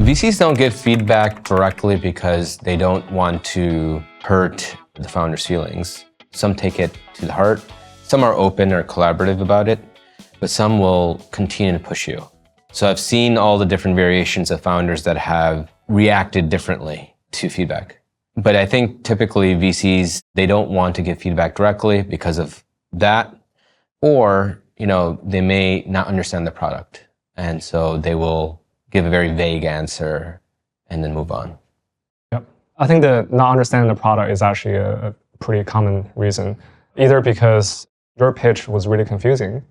VCs don't give feedback directly because they don't want to hurt the founder's feelings. Some take it to the heart. Some are open or collaborative about it, but some will continue to push you. So I've seen all the different variations of founders that have reacted differently to feedback. But I think typically VCs, they don't want to give feedback directly because of that, or, they may not understand the product. And so they will give a very vague answer and then move on. Yep. I think the not understanding the product is actually a pretty common reason, either because your pitch was really confusing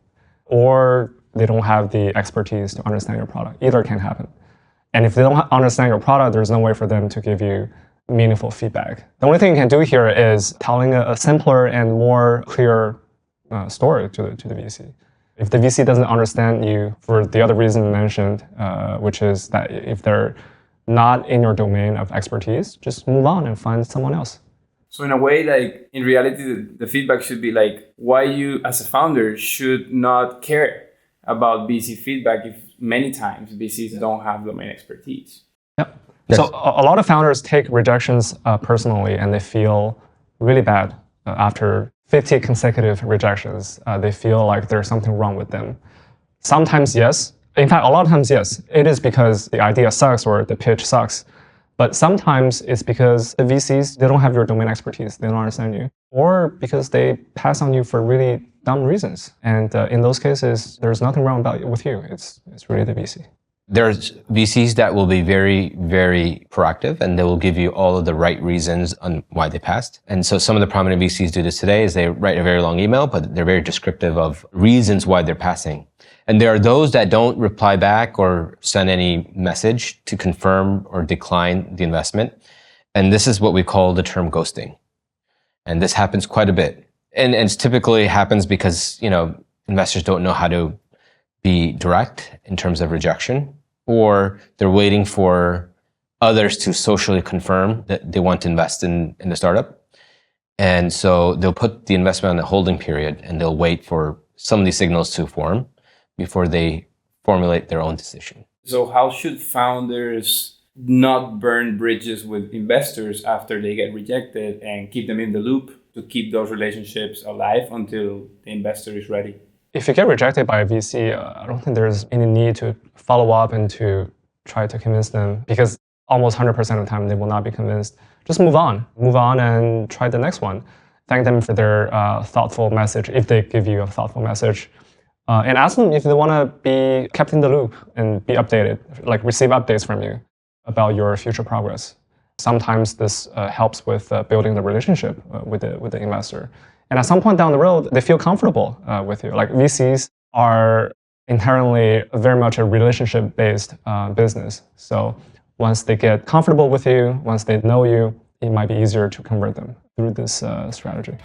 or they don't have the expertise to understand your product. Either can happen. And if they don't understand your product, there's no way for them to give you meaningful feedback. The only thing you can do here is telling a simpler and more clear story to the VC. If the VC doesn't understand you for the other reason you mentioned, which is that if they're not in your domain of expertise, just move on and find someone else. So in a way, like in reality, the feedback should be like why you as a founder should not care about VC feedback if many times VCs don't have domain expertise. Yep. Yes. So a lot of founders take rejections personally, and they feel really bad after 50 consecutive rejections. They feel like there's something wrong with them. Sometimes, yes. In fact, a lot of times, yes. It is because the idea sucks or the pitch sucks. But sometimes it's because the VCs, they don't have your domain expertise. They don't understand you. Or because they pass on you for really dumb reasons. And in those cases, there's nothing wrong with you. It's really the VC. There's VCs that will be very, very proactive, and they will give you all of the right reasons on why they passed. And so some of the prominent VCs do this today is they write a very long email, but they're very descriptive of reasons why they're passing. And there are those that don't reply back or send any message to confirm or decline the investment. And this is what we call the term ghosting. And this happens quite a bit. And it typically happens because, investors don't know how to be direct in terms of rejection, or they're waiting for others to socially confirm that they want to invest in the startup. And so they'll put the investment on a holding period, and they'll wait for some of these signals to form before they formulate their own decision. So how should founders not burn bridges with investors after they get rejected and keep them in the loop to keep those relationships alive until the investor is ready? If you get rejected by a VC, I don't think there's any need to follow up and to try to convince them, because almost 100% of the time they will not be convinced. Just move on and try the next one. Thank them for their thoughtful message, if they give you a thoughtful message. And ask them if they want to be kept in the loop and be updated, like receive updates from you about your future progress. Sometimes this helps with building the relationship with the investor. And at some point down the road, they feel comfortable with you. Like VCs are inherently very much a relationship-based business. So once they get comfortable with you, once they know you, it might be easier to convert them through this strategy.